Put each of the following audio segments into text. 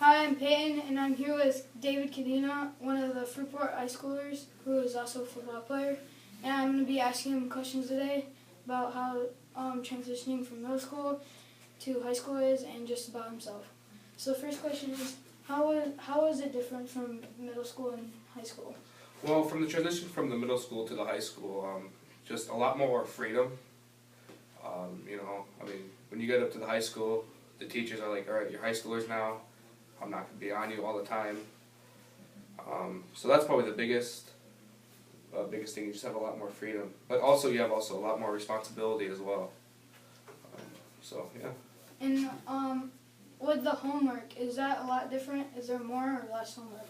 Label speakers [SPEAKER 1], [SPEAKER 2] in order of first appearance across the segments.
[SPEAKER 1] Hi, I'm Peyton, and I'm here with David Cadena, one of the Fruitport high schoolers who is also a football player. And I'm going to be asking him questions today about how transitioning from middle school to high school is and just about himself. So the first question is, how is it different from middle school and high school?
[SPEAKER 2] Well, from the transition from the middle school to the high school, just a lot more freedom. When you get up to the high school, the teachers are like, all right, you're high schoolers now. I'm not going to be on you all the time. So that's probably the biggest thing. You just have a lot more freedom. But also you have a lot more responsibility as well. Yeah.
[SPEAKER 1] And with the homework, is that a lot different? Is there more or less homework?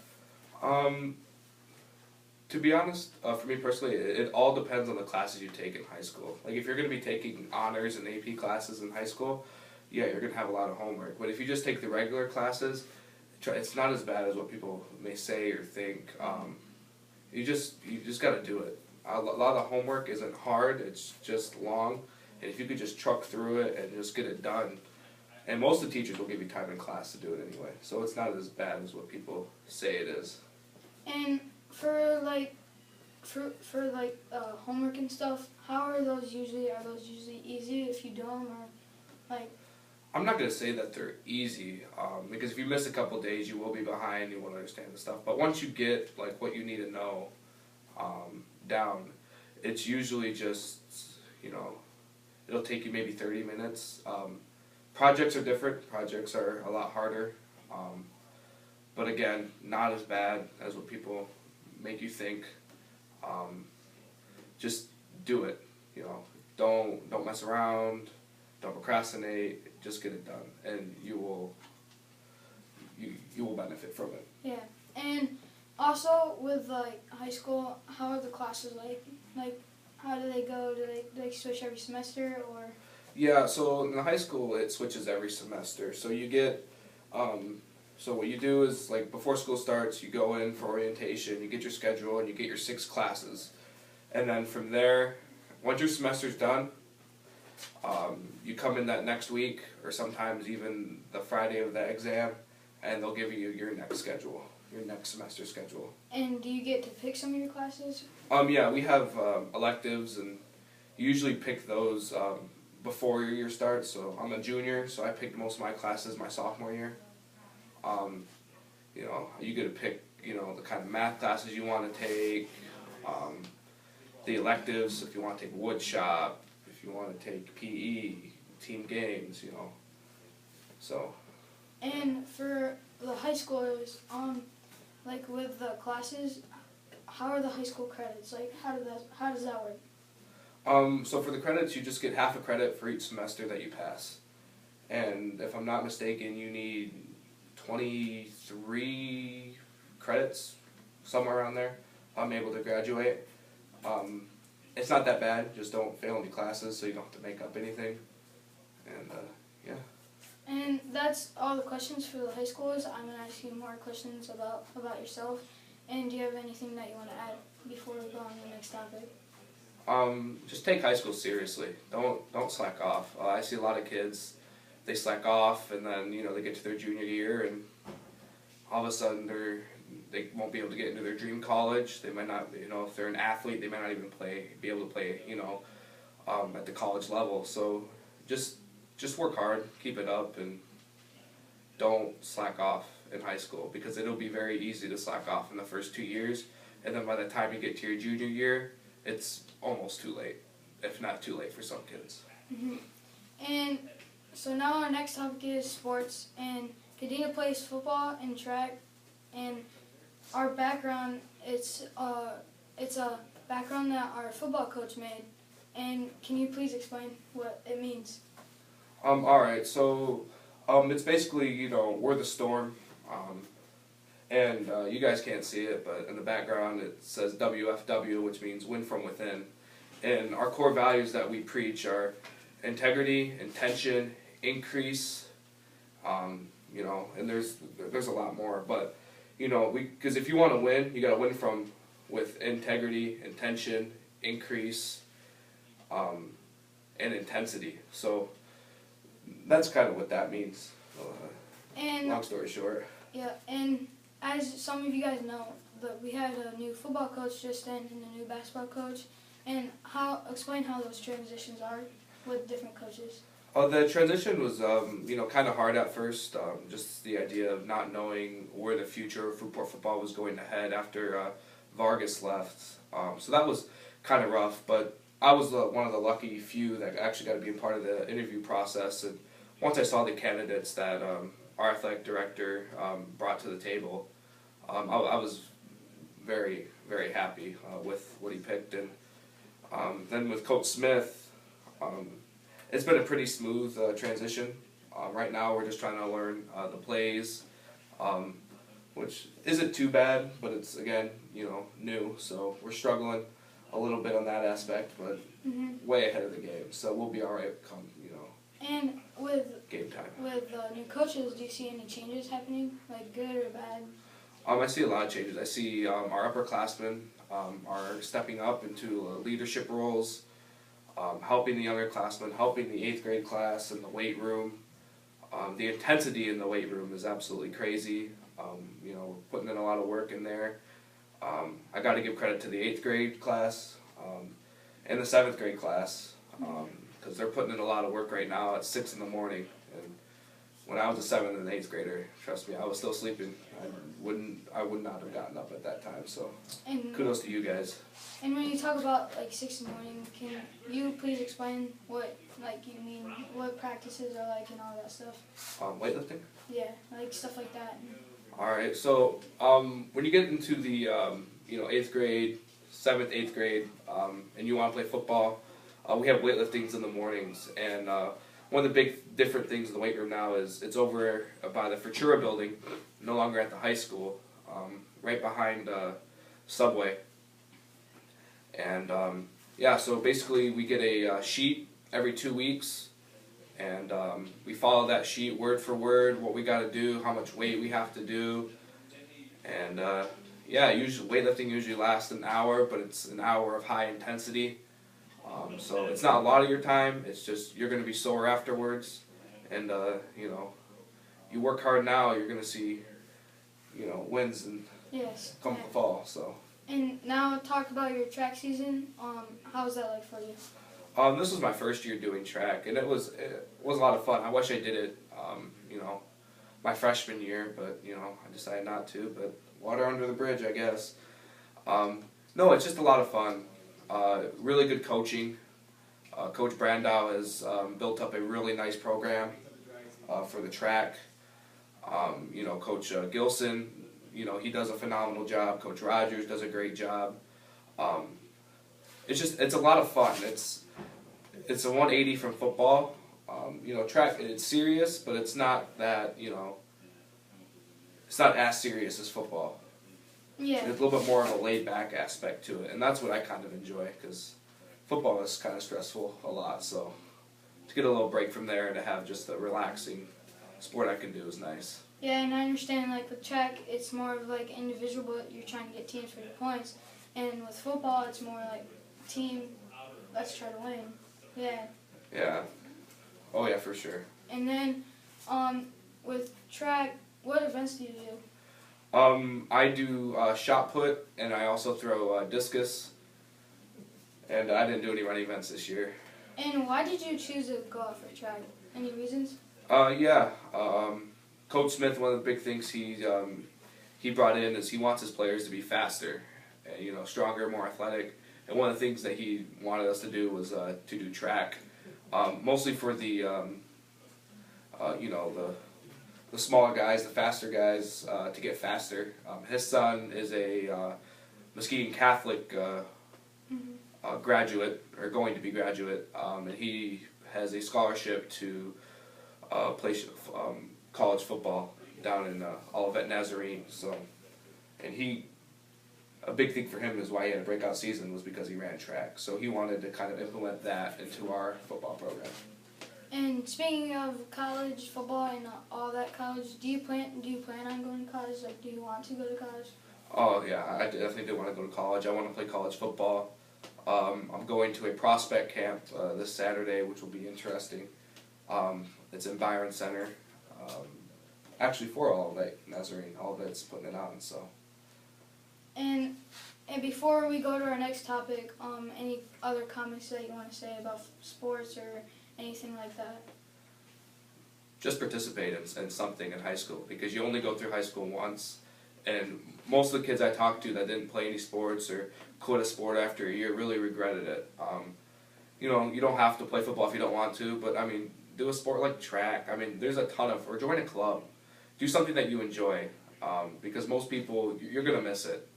[SPEAKER 2] To be honest, for me personally, it all depends on the classes you take in high school. Like if you're going to be taking honors and AP classes in high school, yeah, you're going to have a lot of homework. But if you just take the regular classes, it's not as bad as what people may say or think. You just got to do it. A lot of homework isn't hard, it's just long. And if you could just truck through it and just get it done, and most of the teachers will give you time in class to do it anyway. So it's not as bad as what people say it is.
[SPEAKER 1] And for homework and stuff, how are those usually? Are those usually easy if you do them, or like?
[SPEAKER 2] I'm not going to say that they're easy, because if you miss a couple days, you will be behind, you won't understand the stuff. But once you get like what you need to know down, it's usually just, it'll take you maybe 30 minutes. Projects are different. Projects are a lot harder. But again, not as bad as what people make you think. Just do it. Don't mess around. Don't procrastinate. Just get it done, and you will benefit from it.
[SPEAKER 1] Yeah, and also with high school, how are the classes like? Like, how do they go? Do they switch every semester or?
[SPEAKER 2] Yeah, so in the high school it switches every semester. So you get, so what you do is like before school starts, you go in for orientation, you get your schedule, and you get your 6 classes, and then from there, once your semester's done, you come in that next week, or sometimes even the Friday of the exam, and they'll give you your next schedule, your next semester schedule.
[SPEAKER 1] And do you get to pick some of your classes?
[SPEAKER 2] Yeah, we have electives, and you usually pick those before your year starts. So I'm a junior, so I picked most of my classes my sophomore year. You get to pick, the kind of math classes you want to take, the electives, if you want to take wood shop, if you want to take PE, team games, so.
[SPEAKER 1] And for the high schoolers, like with the classes, how are the high school credits? Like, how does that work?
[SPEAKER 2] So for the credits, you just get half a credit for each semester that you pass. And if I'm not mistaken, you need 23 credits, somewhere around there. I'm able to graduate. It's not that bad, just don't fail any classes so you don't have to make up anything. And yeah.
[SPEAKER 1] And that's all the questions for the high schoolers. I'm going to ask you more questions about yourself. And do you have anything that you want to add before we go on to the next topic?
[SPEAKER 2] Just take high school seriously. Don't slack off. I see a lot of kids, they slack off, and then they get to their junior year, and all of a sudden they won't be able to get into their dream college. They might not, if they're an athlete, they might not even be able to play, at the college level. So just work hard, keep it up, and don't slack off in high school, because it'll be very easy to slack off in the first 2 years, and then by the time you get to your junior year, it's almost too late, if not too late for some kids.
[SPEAKER 1] Mm-hmm. And so now our next topic is sports, and Cadena plays football and track, and our background, it's a background that our football coach made, and can you please explain what it means?
[SPEAKER 2] Alright, so it's basically, we're the Storm, and you guys can't see it, but in the background it says WFW, which means win from within. And our core values that we preach are integrity, intention, increase, and there's a lot more. But, because if you want to win, you got to win with integrity, intention, increase, and intensity. So that's kind of what that means.
[SPEAKER 1] And
[SPEAKER 2] long story short.
[SPEAKER 1] yeah, and as some of you guys know, we had a new football coach just in and a new basketball coach. And explain how those transitions are with different coaches.
[SPEAKER 2] The transition was, kind of hard at first. Just the idea of not knowing where the future of Fruitport football was going to head after Vargas left. So that was kind of rough, but I was one of the lucky few that actually got to be a part of the interview process. And once I saw the candidates that our athletic director brought to the table, I was very, very happy with what he picked. And then with Coach Smith, it's been a pretty smooth transition. Right now we're just trying to learn the plays, which isn't too bad, but it's, again, new. So we're struggling a little bit on that aspect, but way ahead of the game. So we'll be all right come,
[SPEAKER 1] And with
[SPEAKER 2] game time.
[SPEAKER 1] With new coaches, do you see any changes happening, like good or bad?
[SPEAKER 2] I see a lot of changes. I see our upperclassmen are stepping up into leadership roles, helping the younger classmen, helping the 8th grade class in the weight room. The intensity in the weight room is absolutely crazy. We're putting in a lot of work in there. I got to give credit to the 8th grade class and the 7th grade class because they're putting in a lot of work right now at 6 in the morning. And when I was a 7th and 8th grader, trust me, I was still sleeping. I would not have gotten up at that time. So kudos to you guys.
[SPEAKER 1] And when you talk about 6 in the morning, can you please explain what you mean, what practices are like and all that stuff?
[SPEAKER 2] Weightlifting?
[SPEAKER 1] Yeah, stuff like that.
[SPEAKER 2] All right. So when you get into the 8th grade, 7th, 8th grade, and you want to play football, we have weightlifting in the mornings. And one of the big different things in the weight room now is it's over by the Futura building, no longer at the high school, right behind Subway. And so basically we get a sheet every 2 weeks, and we follow that sheet word for word, what we got to do, how much weight we have to do. And usually weightlifting usually lasts an hour, but it's an hour of high intensity. So it's not a lot of your time. It's just you're going to be sore afterwards, and you work hard now, you're going to see wins and come the fall. So.
[SPEAKER 1] And now talk about your track season. How was that like for you?
[SPEAKER 2] This was my first year doing track, and it was a lot of fun. I wish I did it, my freshman year, but I decided not to. But water under the bridge, I guess. No, it's just a lot of fun. Really good coaching. Coach Brandow has built up a really nice program for the track. Coach Gilson, he does a phenomenal job. Coach Rogers does a great job. It's a lot of fun. It's a 180 from football. Track, it's serious, but it's not that, it's not as serious as football.
[SPEAKER 1] Yeah.
[SPEAKER 2] There's a little bit more of a laid-back aspect to it, and that's what I kind of enjoy, because football is kind of stressful a lot, so to get a little break from there and to have just a relaxing sport I can do is nice.
[SPEAKER 1] Yeah, and I understand, with track, it's more of, individual, but you're trying to get teams for your points, and with football, it's more team, let's try to win. Yeah.
[SPEAKER 2] Yeah. Oh, yeah, for sure.
[SPEAKER 1] And then, with track, what events do you do?
[SPEAKER 2] I do shot put, and I also throw discus, and I didn't do any running events this year.
[SPEAKER 1] And why did you choose to go out for track? Any reasons?
[SPEAKER 2] Coach Smith, one of the big things he brought in is he wants his players to be faster, stronger, more athletic. And one of the things that he wanted us to do was to do track, mostly for the the smaller guys, the faster guys, to get faster. His son is a Muskegon Catholic graduate, or going to be graduate, and he has a scholarship to play college football down in Olivet Nazarene. So, and a big thing for him is why he had a breakout season was because he ran track. So he wanted to kind of implement that into our football program.
[SPEAKER 1] And speaking of college football and all that college, do you plan on going to college? Do you want to go to college?
[SPEAKER 2] Oh yeah, I definitely do want to go to college. I want to play college football. I'm going to a prospect camp this Saturday, which will be interesting. It's in Byron Center. actually for Olivet Nazarene. Olivet's putting it on, so.
[SPEAKER 1] And before we go to our next topic, any other comments that you want to say about sports or anything like that?
[SPEAKER 2] Just participate in something in high school, because you only go through high school once, and most of the kids I talked to that didn't play any sports or quit a sport after a year really regretted it. You know, you don't have to play football if you don't want to, but I mean, do a sport like track. I mean, there's a ton of, or join a club. Do something that you enjoy, because most people, you're going to miss it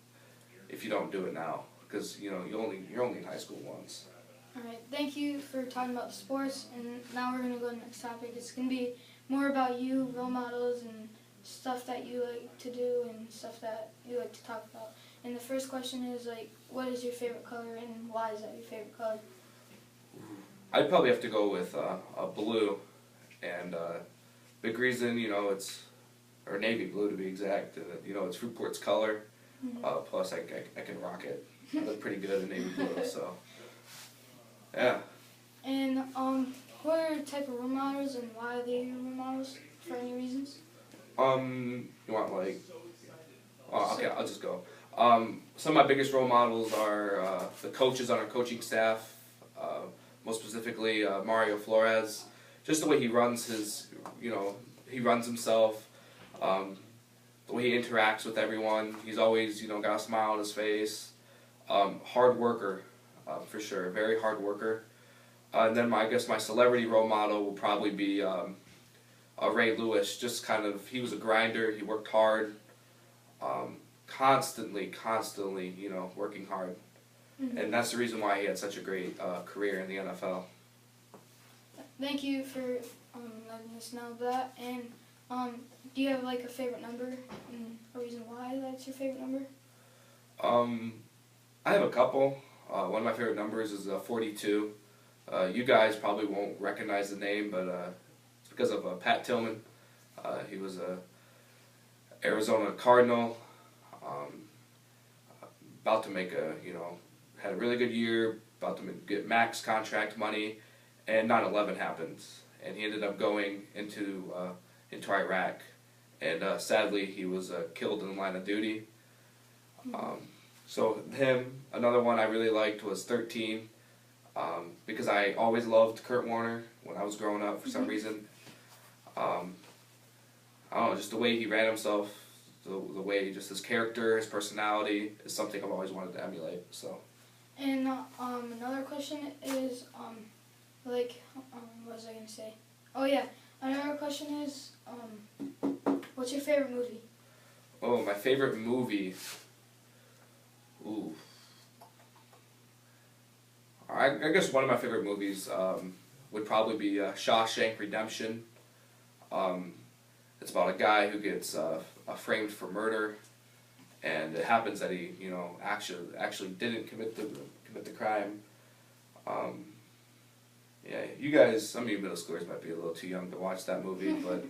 [SPEAKER 2] if you don't do it now, because, you know, you're only in high school once.
[SPEAKER 1] All right, thank you for talking about the sports, and now we're going to go to the next topic. It's going to be more about you, role models, and stuff that you like to do and stuff that you like to talk about. And the first question is, like, what is your favorite color and why is that your favorite color?
[SPEAKER 2] I'd probably have to go with blue, and big reason, you know, or navy blue to be exact. You know, it's Fruitport's color. Plus, I can rock it. I look pretty good in navy blue, so yeah.
[SPEAKER 1] And what are your type of role models and why are they your role models? For any reasons?
[SPEAKER 2] You want like? Oh, okay, I'll just go. Some of my biggest role models are the coaches on our coaching staff. Most specifically, Mario Flores. Just the way he runs his, you know, he runs himself. The way he interacts with everyone. He's always, you know, got a smile on his face. Hard worker, for sure. Very hard worker. And then I guess my celebrity role model will probably be Ray Lewis. Just kind of, he was a grinder. He worked hard. Constantly, you know, working hard. And that's the reason why he had such a great career in the NFL.
[SPEAKER 1] Thank you for letting us know that. And do you have like a favorite number and a reason why that's your favorite number?
[SPEAKER 2] I have a couple. One of my favorite numbers is 42. You guys probably won't recognize the name, but it's because of Pat Tillman. He was a Arizona Cardinal. About to make had a really good year, about to get max contract money, and 9/11 happened, and he ended up going into Iraq, and sadly he was killed in the line of duty. So him, another one I really liked was 13, because I always loved Kurt Warner when I was growing up for some reason. I don't know, just the way he ran himself, the way just his character, his personality is something I've always wanted to emulate. So.
[SPEAKER 1] And another question is what was I gonna say? Oh yeah, another question is what's your favorite movie?
[SPEAKER 2] Oh, my favorite movie. Ooh. I guess one of my favorite movies would probably be Shawshank Redemption. It's about a guy who gets framed for murder, and it happens that he, you know, actually didn't commit the crime. Yeah, you guys, some of you middle schoolers might be a little too young to watch that movie, but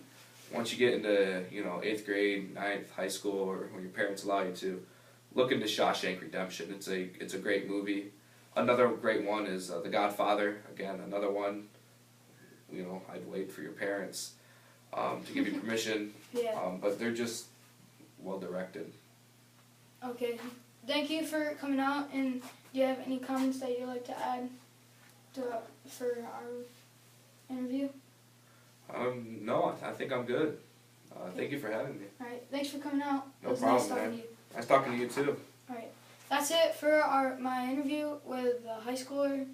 [SPEAKER 2] once you get into, you know, 8th grade, 9th, high school, or when your parents allow you to, look into Shawshank Redemption. It's a great movie. Another great one is The Godfather. Again, another one. You know, I'd wait for your parents to give you permission.
[SPEAKER 1] Yeah.
[SPEAKER 2] But they're just well directed.
[SPEAKER 1] Okay. Thank you for coming out. And do you have any comments that you'd like to add for our interview?
[SPEAKER 2] No, I think I'm good. Thank you for having me.
[SPEAKER 1] All right. Thanks for coming out.
[SPEAKER 2] No
[SPEAKER 1] it was
[SPEAKER 2] problem,
[SPEAKER 1] nice talking
[SPEAKER 2] man.
[SPEAKER 1] to you.
[SPEAKER 2] Nice talking to you too.
[SPEAKER 1] All right. That's it for my interview with the high schooler.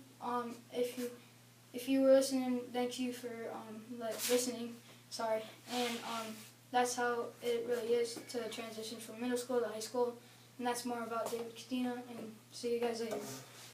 [SPEAKER 1] If you were listening, thank you for listening. Sorry. And that's how it really is to transition from middle school to high school. And that's more about David Cadena. And see you guys later.